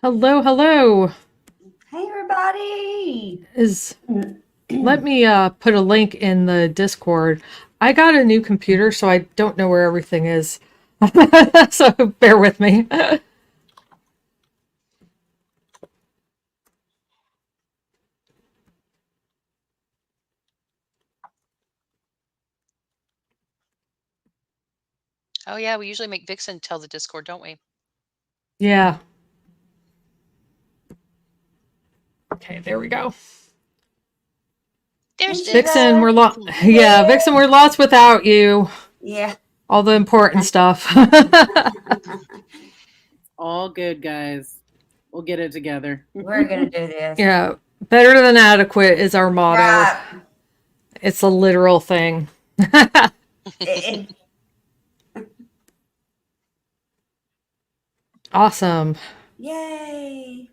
Hello, hello. Hey everybody! Is Let me put a link in the Discord. I got a new computer, so I don't know where everything is. So bear with me. Oh yeah, we usually make Vixen tell the Discord, don't we? Yeah. Okay, there we go. There's Vixen, we're Vixen. yeah, Vixen, we're lost without you. Yeah. All the important stuff. All good, guys. We'll get it together. We're gonna do this. Yeah, better than adequate is our motto. Right. It's a literal thing. It- Awesome. Yay!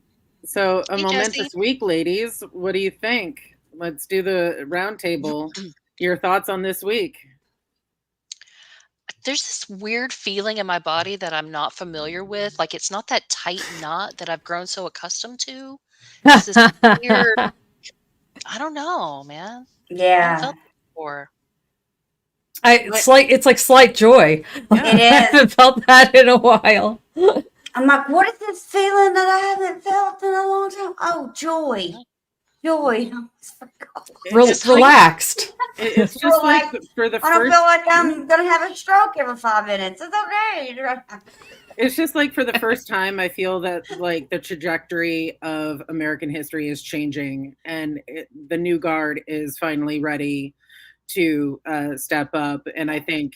So, a Hey, momentous Josie. week, ladies. What do you think? Let's do the round table. Your thoughts on this week? There's this weird feeling in my body that I'm not familiar with. Like it's not that tight knot that I've grown so accustomed to. It's this weird, I don't know, man. I haven't Yeah, felt that before. It's like slight joy. Yeah. it I is. haven't felt that in a while. I'm like, what is this feeling that I haven't felt in a long time? Oh, joy. Joy. I almost forgot. Just like- Relaxed. It's feel just like like- for the I don't first. feel like I'm gonna have a stroke every 5 minutes. It's okay. It's just like for the first time, I feel that like the trajectory of American history is changing, and the new guard is finally ready to step up. And I think,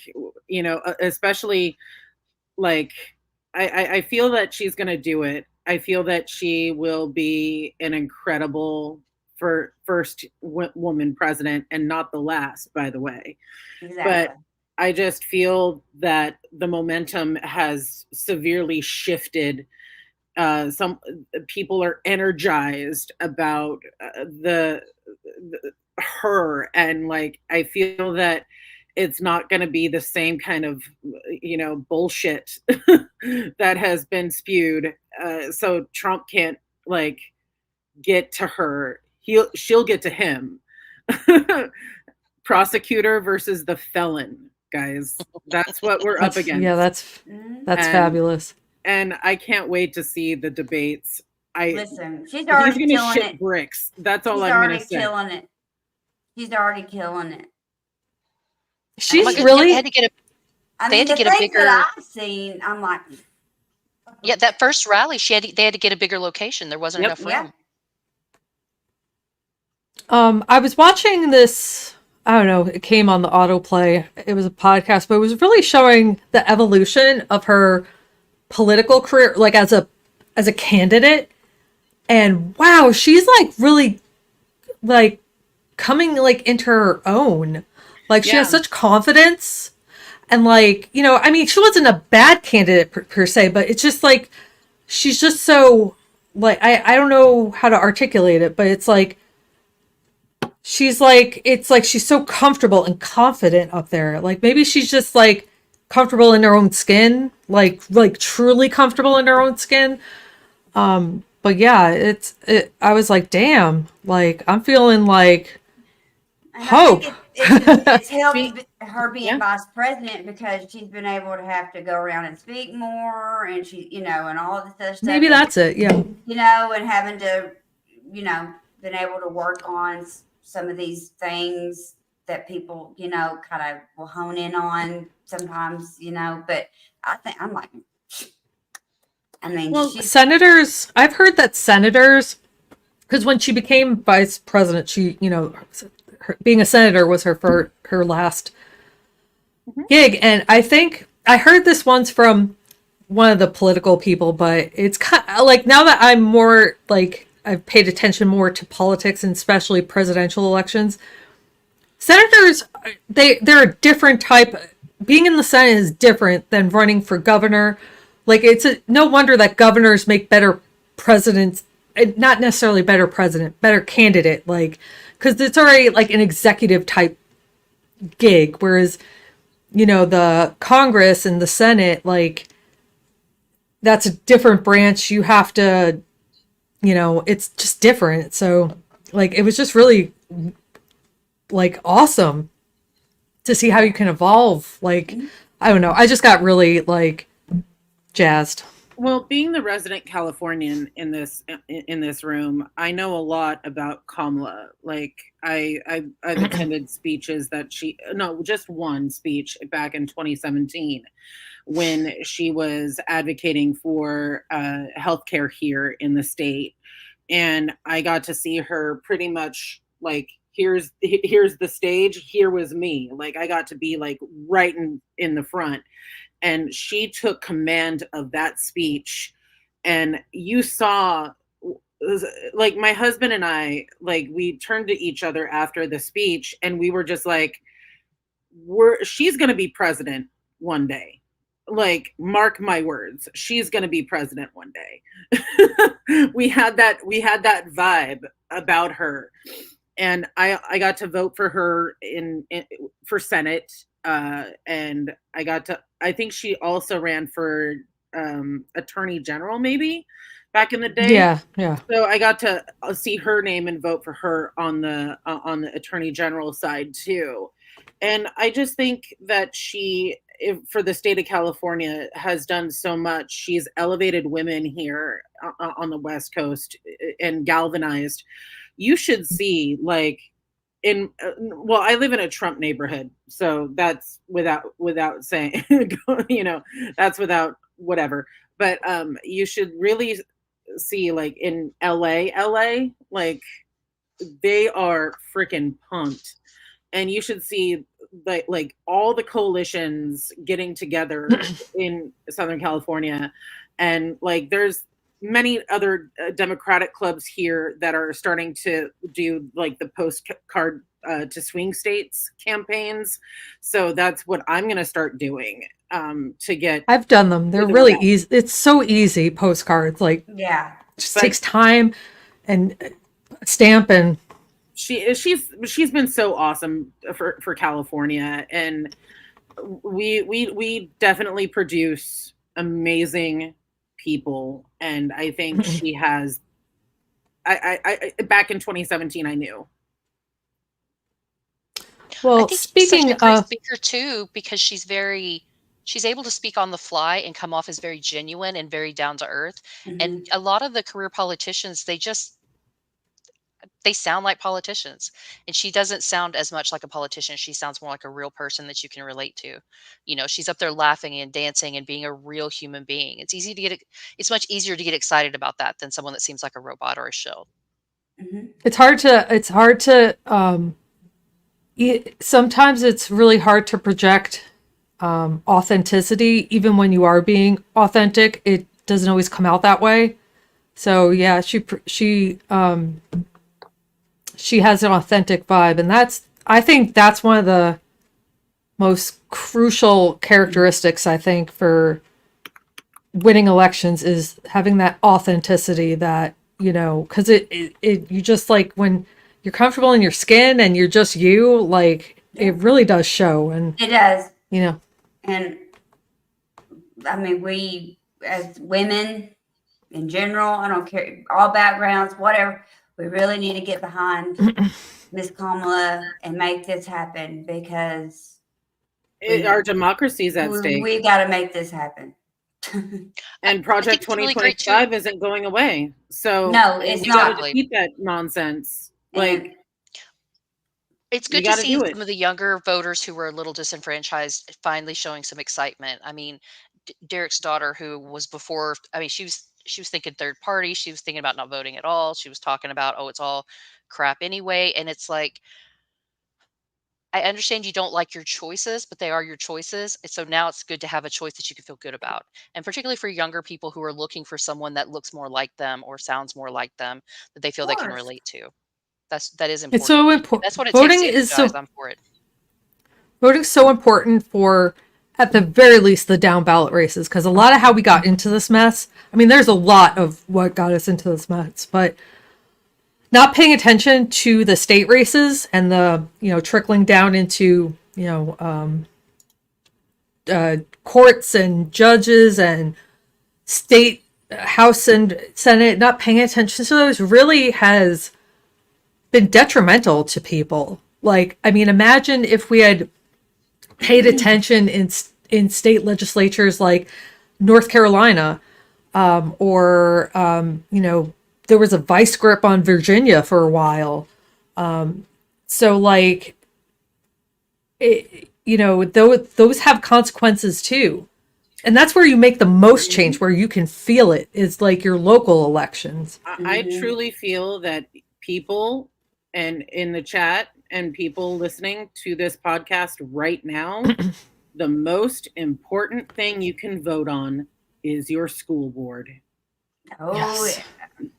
especially like I feel that she's going to do it. I feel that she will be an incredible first woman president, and not the last, by the way. Exactly. But I just feel that the momentum has severely shifted. Some people are energized about her, and like I feel that it's not going to be the same kind of bullshit that has been spewed. So Trump can't like get to her. She'll get to him. Prosecutor versus the felon, guys. That's what we're up against. Yeah, that's Mhm. fabulous. And I can't wait to see the debates. Listen, she's He's already gonna killing shit it. bricks. That's all She's I'm already gonna say. killing it. She's already killing it. She's my goodness, really they had to get a I They mean, had to the get a things bigger- that I've seen, I'm like, that first rally. They had to get a bigger location. There wasn't Yep. enough room. yeah. I was watching this, I don't know, it came on the autoplay. It was a podcast, but it was really showing the evolution of her political career, like as a candidate. And wow, she's like really like coming like into her own. Like she Yeah. has such confidence. And like, I mean, she wasn't a bad candidate per se, but it's just like she's just so like I don't know how to articulate it, but it's like she's like she's so comfortable and confident up there. Like maybe she's just like comfortable in her own skin, like truly comfortable in her own skin. But yeah, I was like, damn, like I'm feeling like And hope. I think it's helped her being Yeah. vice president because she's been able to have to go around and speak more, and and all of this other stuff. Maybe that's it. Yeah. And having to, been able to work on some of these things that people, kind of will hone in on sometimes, But I'm like, I mean, Well, she's senators, I've heard that senators, because when she became vice president, she, being a senator was her last gig. And I think I heard this once from one of the political people, but it's kind of like now that I'm more like I've paid attention more to politics and especially presidential elections, senators, they're a different type. Being in the Senate is different than running for governor. Like no wonder that governors make better presidents, not necessarily better president, better candidate. Like because it's already like an executive type gig, whereas the Congress and the Senate, like that's a different branch. You have to, it's just different. So like, it was just really like awesome to see how you can evolve. Like, I don't know. I just got really like jazzed. Well, being the resident Californian in this room, I know a lot about Kamala. Like I've attended speeches that just one speech back in 2017 when she was advocating for healthcare here in the state, and I got to see her pretty much like here's the stage, here was me. Like I got to be like right in the front, and she took command of that speech, and you saw like my husband and I, like we turned to each other after the speech and we were just like, she's going to be president one day. Like, mark my words, she's going to be president one day. we had that vibe about her, and I got to vote for her for Senate. And I think she also ran for attorney general maybe back in the day. Yeah. So I got to see her name and vote for her on the attorney general side too. And I just think that for the state of California, has done so much. She's elevated women here on the West Coast and galvanized. You should see like I live in a Trump neighborhood, so that's without saying, that's without whatever. But you should really see like in LA, like they are freaking pumped, and you should see like all the coalitions getting together in Southern California, and like there's many other Democratic clubs here that are starting to do like the postcard to swing states campaigns. So that's what I'm going to start doing to get. I've done them. They're really easy. It's so easy. Postcards, like, just takes time and stamp, and she's been so awesome for California, and we definitely produce amazing people, and I think she has. I back in 2017, I knew. Well, I think speaking she's such a great of speaker too, because she's able to speak on the fly and come off as very genuine and very down to earth. And a lot of the career politicians, they sound like politicians, and she doesn't sound as much like a politician. She sounds more like a real person that you can relate to. She's up there laughing and dancing and being a real human being. It's much easier to get excited about that than someone that seems like a robot or a shell. it's hard to sometimes it's really hard to project authenticity. Even when you are being authentic, it doesn't always come out that way. So yeah, she has an authentic vibe, and I think that's one of the most crucial characteristics, I think, for winning elections, is having that authenticity, that, because you just, like, when you're comfortable in your skin and you're just you, like, it really does show. And it does. And I mean, we as women in general, I don't care, all backgrounds, whatever, we really need to get behind Miss Kamala and make this happen, because Our democracy is at stake. We got to make this happen. And Project 2025 isn't going away. So no, it's not. Got to keep that nonsense. Like, it's good to see some of the younger voters who were a little disenfranchised finally showing some excitement. I mean, Derek's daughter, who was before, she was thinking third party. She was thinking about not voting at all. She was talking about, oh, it's all crap anyway. And it's like, I understand you don't like your choices, but they are your choices. And so now it's good to have a choice that you can feel good about. And particularly for younger people who are looking for someone that looks more like them or sounds more like them, that they feel they can relate to. That is important. It's so important. That's what it voting takes. is so. I'm for it. Voting's so important for, at the very least, the down ballot races, because a lot of how we got into this mess. I mean, there's a lot of what got us into this mess, but not paying attention to the state races and the, trickling down into, courts and judges and state House and Senate not paying attention to those really has been detrimental to people. Like, I mean, imagine if we had paid attention in state legislatures like North Carolina, or there was a vice grip on Virginia for a while. So like, those have consequences too. And that's where you make the most change, where you can feel it, is like your local elections. I truly feel that people, and in the chat and people listening to this podcast right now, the most important thing you can vote on is your school board. Oh, Yes.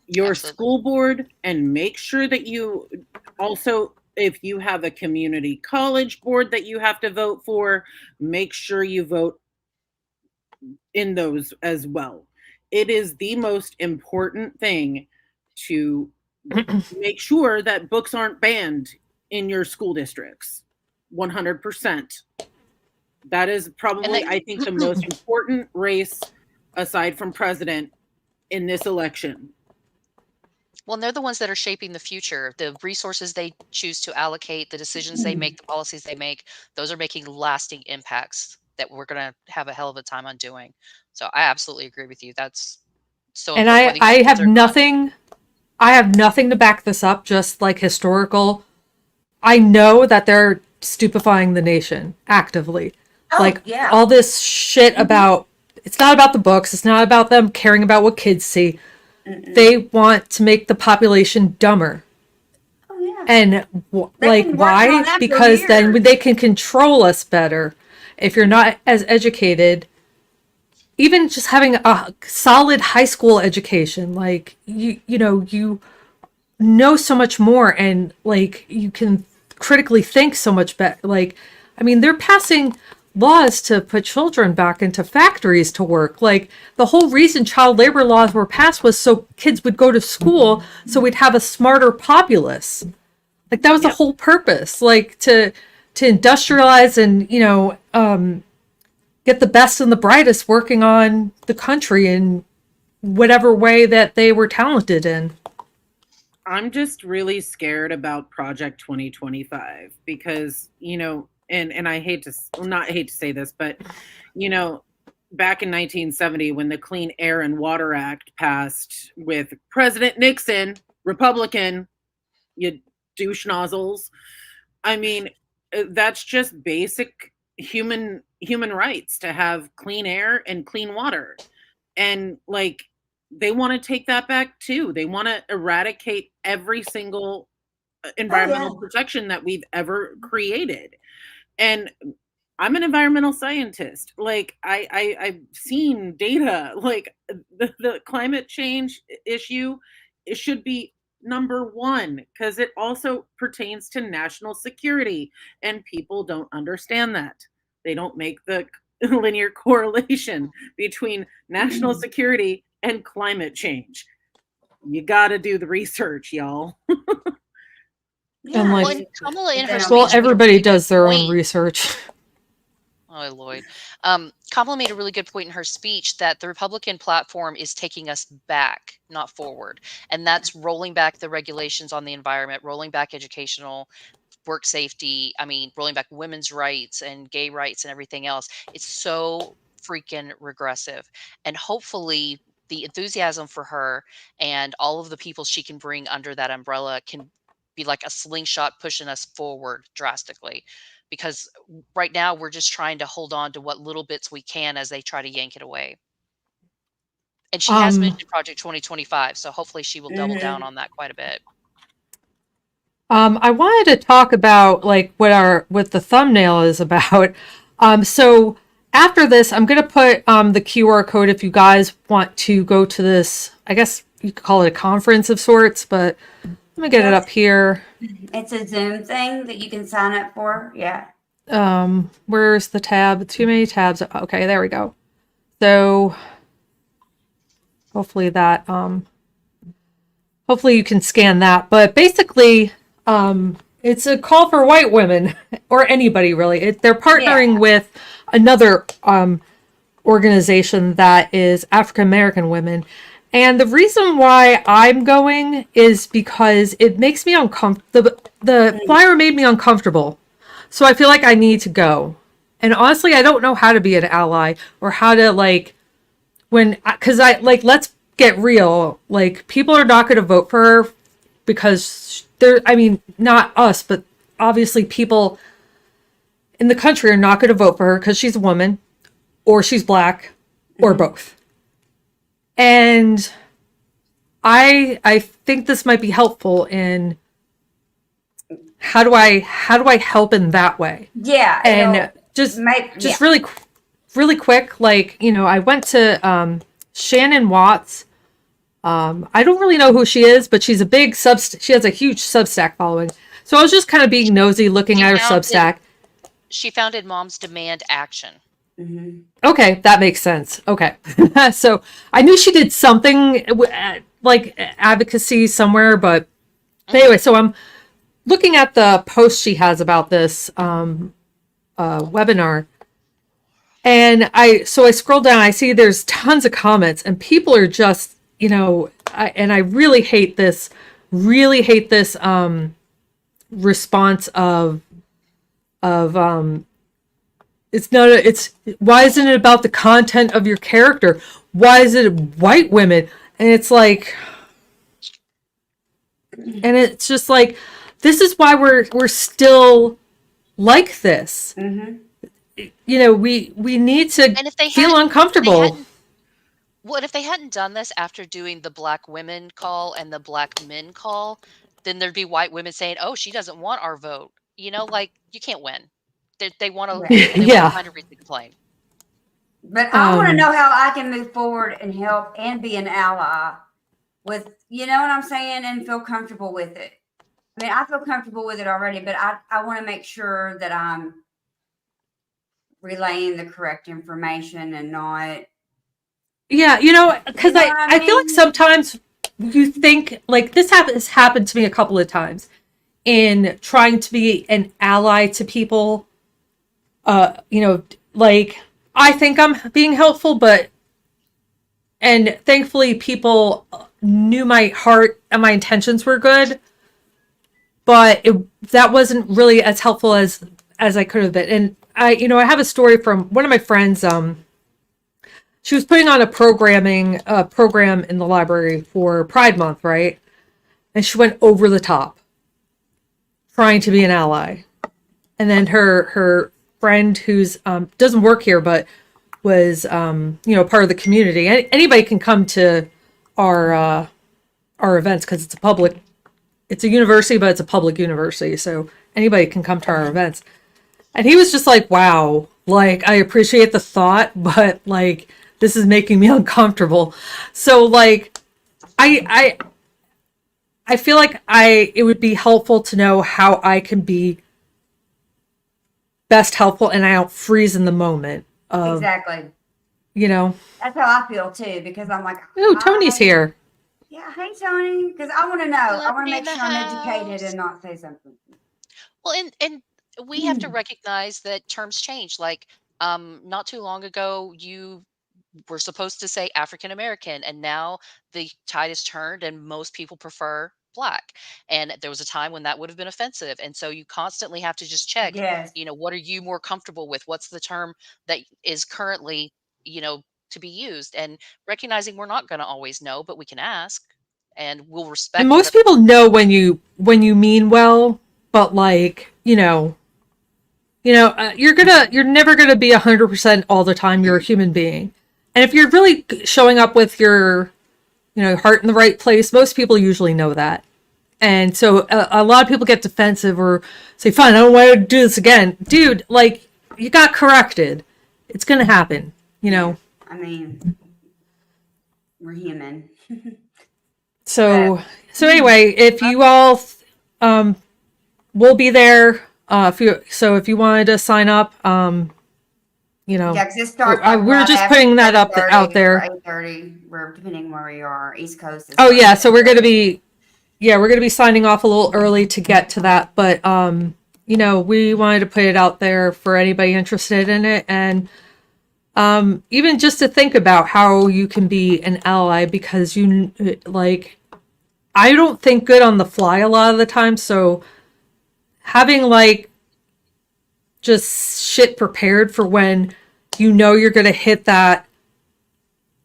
Your Absolutely. school board, and make sure that you also, if you have a community college board that you have to vote for, make sure you vote in those as well. It is the most important thing to make sure that books aren't banned in your school districts. 100%. That is probably, I think, the most important race aside from president in this election. Well, and they're the ones that are shaping the future. The resources they choose to allocate, the decisions they make, the policies they make, those are making lasting impacts that we're going to have a hell of a time on doing. So I absolutely agree with you. That's so And important. whether you I kids have or not. nothing, I have nothing to back this up, just like historical. I know that they're stupefying the nation actively. Like, yeah. all this shit about, it's not about the books, it's not about them caring about what kids see. They want to make the population dumber. Oh, yeah. And They've been working on why? that for Because then years. they can control us better. If you're not as educated, even just having a solid high school education, like you know so much more, and like you can critically think so much better. Like, I mean, they're passing laws to put children back into factories to work. Like, the whole reason child labor laws were passed was so kids would go to school, so we'd have a smarter populace. Like, that was the whole purpose, like to industrialize and get the best and the brightest working on the country in whatever way that they were talented in. I'm just really scared about Project 2025 because, and I hate to, well, not hate to say this, but, back in 1970, when the Clean Air and Water Act passed with President Nixon, Republican, you douche nozzles. I mean, that's just basic human rights to have clean air and clean water. And like, they want to take that back too. They want to eradicate every single environmental protection that we've ever created. And I'm an environmental scientist. Like, I've seen data, like the climate change issue, it should be number one, because it also pertains to national security, and people don't understand that. They don't make the linear correlation between national security and climate change. You got to do the research, y'all. Yeah. And like, Well, and Kamala in her Well, speech well, made a everybody really good does their own point. research. Oh, Lloyd. Kamala made a really good point in her speech that the Republican platform is taking us back, not forward. And that's rolling back the regulations on the environment, rolling back educational work safety. I mean, rolling back women's rights and gay rights and everything else. It's so freaking regressive. And hopefully the enthusiasm for her and all of the people she can bring under that umbrella can be like a slingshot pushing us forward drastically. Because right now we're just trying to hold on to what little bits we can as they try to yank it away. And she has mentioned Project 2025, so hopefully she will double down on that quite a bit. I wanted to talk about like what the thumbnail is about. So after this, I'm gonna put the QR code if you guys want to go to this. I guess you could call it a conference of sorts, but let me get it up here. It's a Zoom thing that you can sign up for. Yeah. Where's the tab? Too many tabs. Okay, there we go. So hopefully that hopefully you can scan that. But basically, it's a call for white women or anybody really. They're partnering with another organization that is African American women. And the reason why I'm going is because it makes me uncomfortable. The flyer made me uncomfortable. So I feel like I need to go. And honestly, I don't know how to be an ally or how to because let's get real. Like, people are not going to vote for her because not us, but obviously people in the country are not going to vote for her because she's a woman or she's black or both. And I think this might be helpful in how do I help in that way? Yeah. And really quick, I went to Shannon Watts. I don't really know who she is, but she's she has a huge Substack following. So I was just kind of being nosy, looking at her Substack. She founded Moms Demand Action. Mm-hmm. Okay, that makes sense. Okay. So I knew she did something like advocacy somewhere, but anyway, so I'm looking at the post she has about this webinar. And I scroll down, I see there's tons of comments and people are just, I really hate this response of it's why isn't it about the content of your character? Why is it white women? And it's like, and it's just like, this is why we're still like this. Mm-hmm. We need to feel uncomfortable. If they hadn't done this after doing the black women call and the black men call, then there'd be white women saying, "Oh, she doesn't want our vote." You can't win. They want to. Yeah. Find a reason to complain. But I want to know how I can move forward and help and be an ally with, you know what I'm saying, and feel comfortable with it. I mean, I feel comfortable with it already, but I want to make sure that I'm relaying the correct information and not. Yeah, because I feel like sometimes you think, like, this has happened to me a couple of times in trying to be an ally to people. I think I'm being helpful, and thankfully people knew my heart and my intentions were good, but that wasn't really as helpful as I could have been. And I have a story from one of my friends. She was putting on a program in the library for Pride Month, right? And she went over the top, trying to be an ally. And then her friend who's doesn't work here, but was part of the community. Anybody can come to our events because it's a university, but it's a public university, so anybody can come to our events. And he was just like, "Wow, like, I appreciate the thought, but like, this is making me uncomfortable." So like, I feel like it would be helpful to know how I can be best helpful and I don't freeze in the moment. Exactly. That's how I feel too, because I'm like, "Ooh, Tony's here." Yeah, hey Tony, because I want to know. I want to make sure I'm educated and not say something. Well, and we have to recognize that terms change. Like, not too long ago, you were supposed to say African American, and now the tide has turned, and most people prefer Black. And there was a time when that would have been offensive, and so you constantly have to just check. Yes. What are you more comfortable with? What's the term that is currently, to be used? And recognizing we're not going to always know, but we can ask, and we'll respect. And most people know when you mean well, but like, you're never gonna be 100% all the time. You're a human being, and if you're really showing up with your, heart in the right place, most people usually know that. And so a lot of people get defensive or say, "Fine, I don't want to do this again." Dude, like, you got corrected. It's gonna happen, I mean, we're human. So anyway, if you all, we'll be there. If you wanted to sign up, Yeah, because it starts. we're just putting that out there. 8:30. We're depending where we are. East Coast. Oh yeah, so we're gonna be signing off a little early to get to that, but we wanted to put it out there for anybody interested in it, and Even just to think about how you can be an ally, because you like, I don't think good on the fly a lot of the time. So having like just shit prepared for when you know you're going to hit that,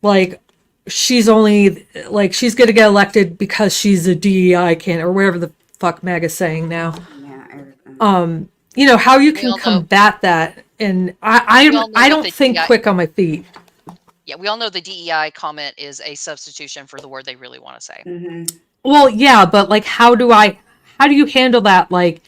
like, she's only like, she's going to get elected because she's a DEI candidate or whatever the fuck MAGA's saying now. Yeah, everything. You know, how you We can all know. combat that. And We all know I that don't the think DEI quick on my feet. Yeah, we all know the DEI comment is a substitution for the word they really want to say. Mm-hmm. Well, yeah, but like, how do you handle that? Like,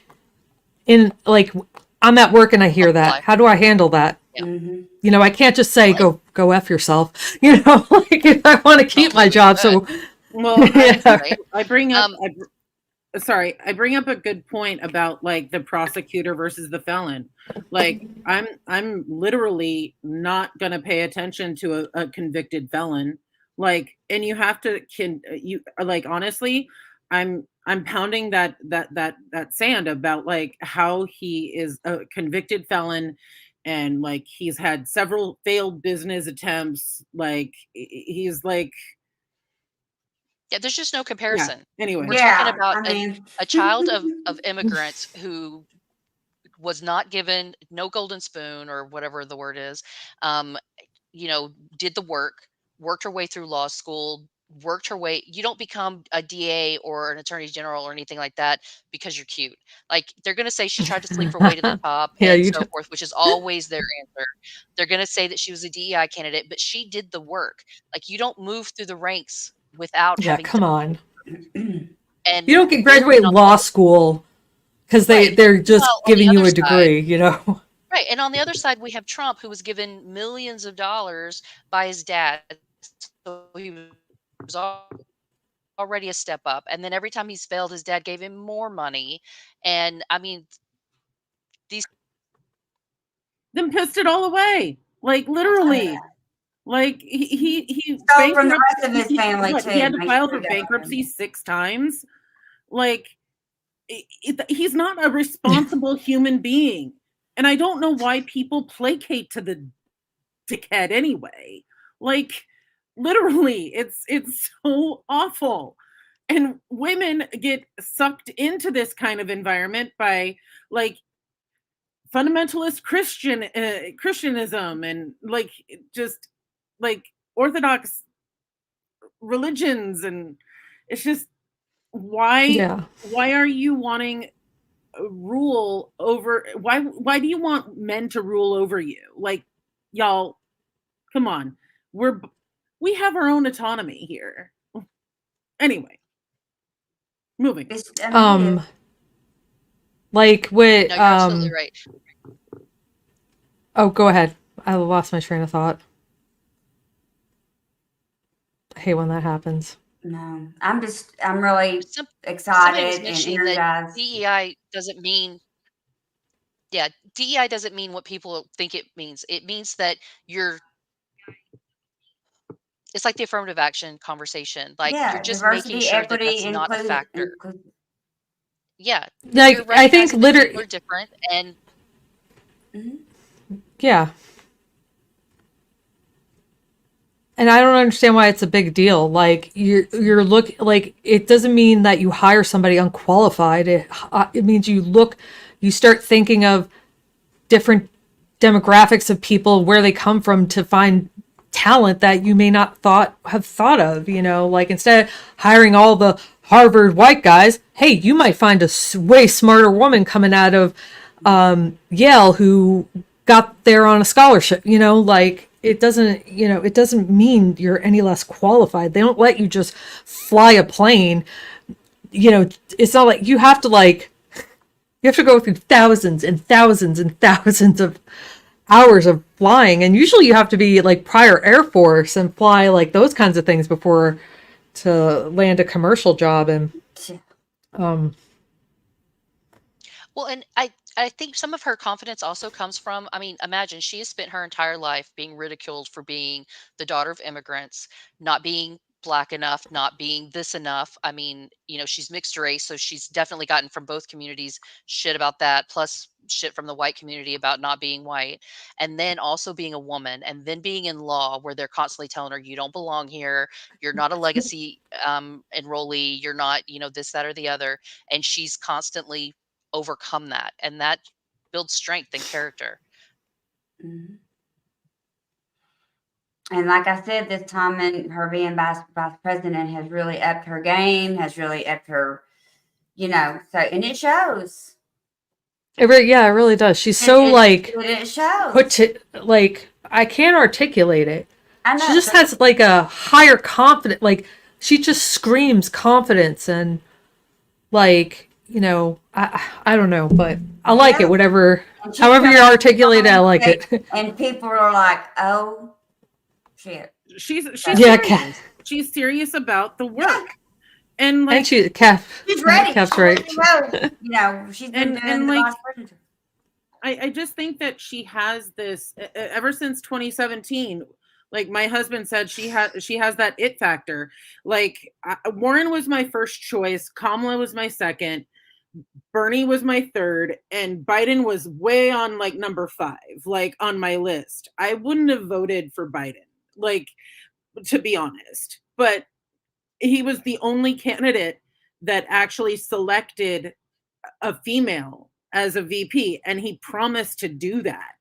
in like, I'm at work and I hear that. Life. How do I handle that? Yeah. Mm-hmm. You know, I can't just say, Well, go F yourself. You know, like, if I want to keep my you job. could, So, Well, yeah. right? I bring up Um, I bring up a good point about like the prosecutor versus the felon. Like I'm literally not going to pay attention to a convicted felon. Like, and you have to you like, honestly, I'm pounding that sand about like how he is a convicted felon, and like he's had several failed business attempts. Like he's like, yeah, there's just no yeah. comparison. Anyway, We're talking Yeah, about I mean, a child of immigrants who was not given no golden spoon or whatever the word is. Um, did the work, worked her way through law school, worked her way. You don't become a DA or an attorney general or anything like that because you're cute. Like, they're going to say she tried to sleep her way to the top Yeah, and you so just, forth, which is always their answer. They're going to say that she was a DEI candidate, but she did the work. Like, you don't move through the ranks without yeah, having come on. and You don't get then graduate on law school because right. they're just Well, on the giving you other a side, degree, you know? right, and on the other side, we have Trump, who was given millions of dollars by his dad, so he was already a step up, and then every time he's failed, his dad gave him more money, and I mean, these then pissed it all away. Like oh, yeah. literally. Like he So from the bankrupt rest of his family he too. had to Make file sure for that bankruptcy 6 times. Like he's not a responsible human being. And I don't know why people placate to the dickhead anyway. Like literally, it's so awful. And women get sucked into this kind of environment by like fundamentalist Christianism and like just like orthodox religions, and it's just Yeah. why are you wanting rule over, why do you want men to rule over you? Like, y'all, come on, we have our own autonomy here. Anyway, moving. it's, I mean, it is. Like with No, you're absolutely right. oh, go ahead. I lost my train of thought. I hate when that happens. No, I'm really Somebody was excited and mentioning that energized. DEI doesn't mean yeah, DEI doesn't mean what people think it means. It means that you're it's like the affirmative action conversation. Like, you're Yeah, just making diversity, sure that equity, that's not a include, factor. Yeah, you're Like, I think recognizing that people are different, and Mhm. yeah. And I don't understand why it's a big deal. Like, you're like, it doesn't mean that you hire somebody unqualified. It means you start thinking of different demographics of people, where they come from, to find talent that you may not have thought of, you know, like, instead of hiring all the Harvard white guys, hey, you might find a way smarter woman coming out of Yale who got there on a scholarship, you know, like, it doesn't mean you're any less qualified. They don't let you just fly a plane, you know. It's not like you have to go through thousands and thousands and thousands of hours of flying, and usually you have to be like prior Air Force and fly like those kinds of things before to land a commercial job. And well, and I think some of her confidence also comes from, I mean, imagine she has spent her entire life being ridiculed for being the daughter of immigrants, not being black enough, not being this enough. I mean, she's mixed race, so she's definitely gotten from both communities shit about that, plus shit from the white community about not being white. And then also being a woman, and then being in law where they're constantly telling her, you don't belong here. You're not a legacy enrollee. You're not, this, that, or the other. And she's constantly overcome that. And that builds strength and character. Mm-hmm. And like I said, this time in her being vice president has really upped her game, has really upped her, so, and it shows. It really does. She's so it shows. I can't articulate it. I know, she just has like a higher confidence. Like she just screams confidence and I don't know, but I like it. Whatever, however you articulate it, I like it. And people are like, "Oh, shit." She's serious. She's serious about the work. And she's ready. Kath's right. She's been doing the vice president. I just think that she has this ever since 2017. Like my husband said, she has that it factor. Like Warren was my first choice, Kamala was my second, Bernie was my third, and Biden was way on like number 5, like on my list. I wouldn't have voted for Biden, like, to be honest, but he was the only candidate that actually selected a female as a VP, and he promised to do that.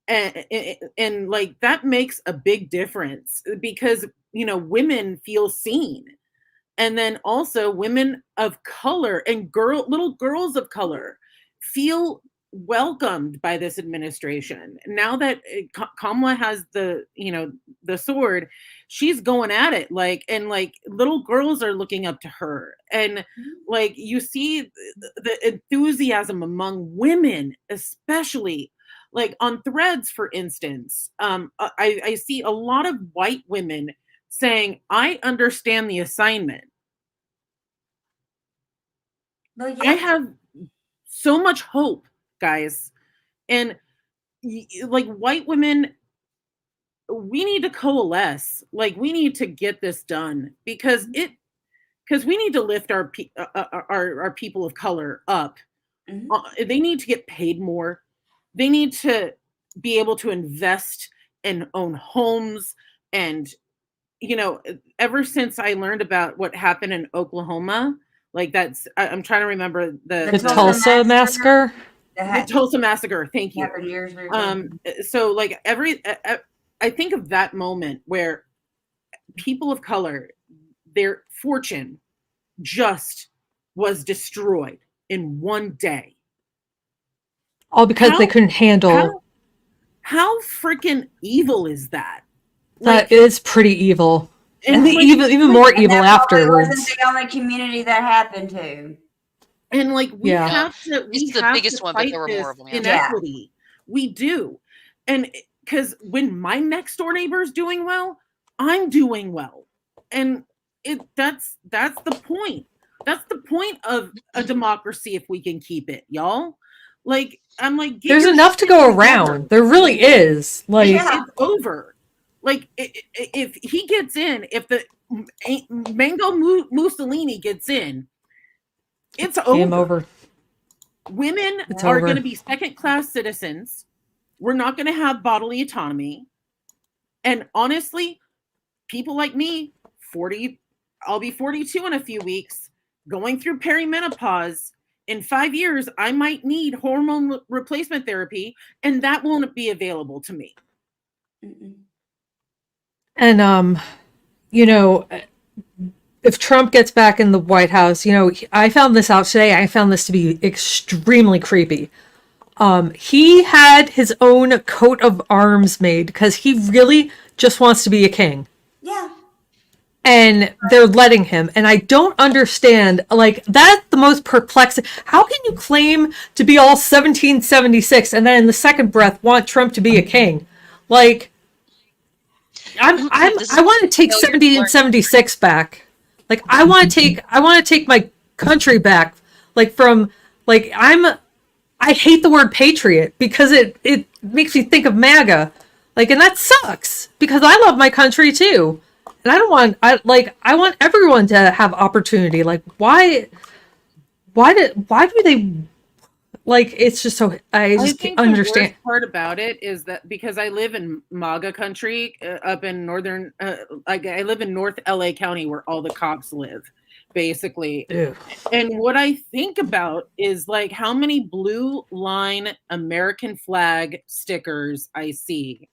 And like that makes a big difference because women feel seen, and then also women of color and little girls of color feel welcomed by this administration. Now that Kamala has the sword, she's going at it, and little girls are looking up to her, and like you see the enthusiasm among women, especially like on Threads, for instance. I see a lot of white women saying, I understand the assignment. Well, yeah. I have so much hope, guys. And like white women, we need to coalesce. Like we need to get this done because we need to lift our people of color up. Mm-hmm. They need to get paid more. They need to be able to invest and own homes. And, ever since I learned about what happened in Oklahoma, like I'm trying to remember the Tulsa massacre. The Tulsa massacre. Thank you. So like I think of that moment where people of color, their fortune just was destroyed in one day. All because they couldn't handle. How freaking evil is that? That is pretty evil. And even more evil afterwards. Wasn't the only community that happened to. And like we have to, it's the biggest one, but there were more of them. Inequity. We do. And because when my next door neighbor is doing well, I'm doing well. And that's the point. That's the point of a democracy if we can keep it, y'all. Like I'm like, there's enough to go around. There really is. Like it's over. Like if he gets in, if the Mango Mussolini gets in, it's over. Women are going to be second-class citizens. We're not going to have bodily autonomy. And honestly, people like me, I'll be 42 in a few weeks, going through perimenopause. In 5 years, I might need hormone replacement therapy, and that won't be available to me. Mm-mm. And, if Trump gets back in the White House, I found this out today. I found this to be extremely creepy. He had his own coat of arms made because he really just wants to be a king. Yeah. And they're letting him. And I don't understand, like, that's the most perplexing. How can you claim to be all 1776 and then in the second breath want Trump to be a king? Like, I want to take 1776 back. Like, I want to take my country back. Like, from, like, I hate the word patriot because it makes me think of MAGA. Like, and that sucks because I love my country too. And And I want everyone to have opportunity. Like, why do they, like, it's just so, I just think can't understand. The worst part about it is that because I live in MAGA country up in northern, like I live in North LA County where all the cops live, basically. Ew. And what I think about is like how many blue line American flag stickers I see.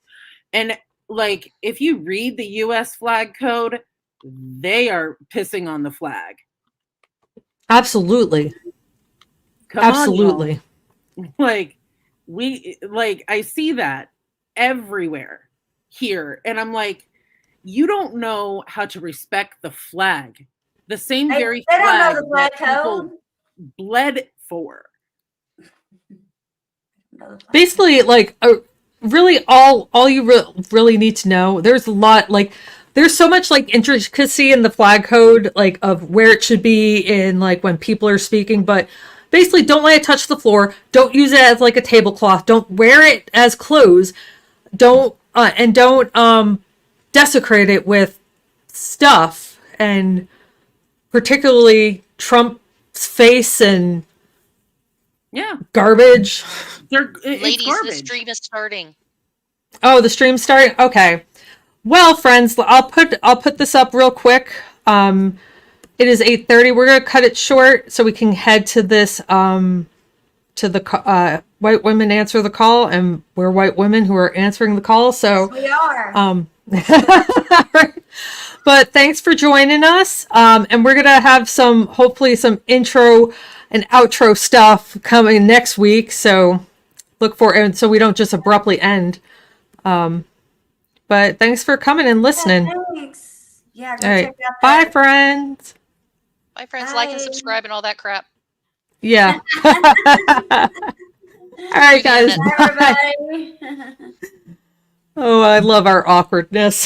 And like, if you read the US flag code, they are pissing on the flag. Absolutely. Come Absolutely. on, like I see that everywhere here, and I'm like, you don't know how to respect the flag, the same very they flag don't know the flag that people code. bled for. Basically, like, really all you really need to know, there's a lot, like, there's so much like intricacy in the flag code, like of where it should be in, like, when people are speaking, but basically don't let it touch the floor, don't use it as like a tablecloth, don't wear it as clothes, don't desecrate it with stuff, and particularly Trump's face and garbage. Ladies, garbage. the stream is starting. Oh, the stream's starting? Okay. Well, friends, I'll put this up real quick. It is 8:30. We're gonna cut it short so we can head to this to the white women answer the call, and we're white women who are answering the call. So we are. But thanks for joining us. And we're gonna have hopefully some intro and outro stuff coming next week. So look for, and so we don't just abruptly end. But thanks for coming and listening. Thanks. Yeah, go All right. check out Bye, that. friends. Bye, friends. Like and subscribe and all that crap. Yeah. All right, guys. Bye, everybody. Oh, I love our awkwardness.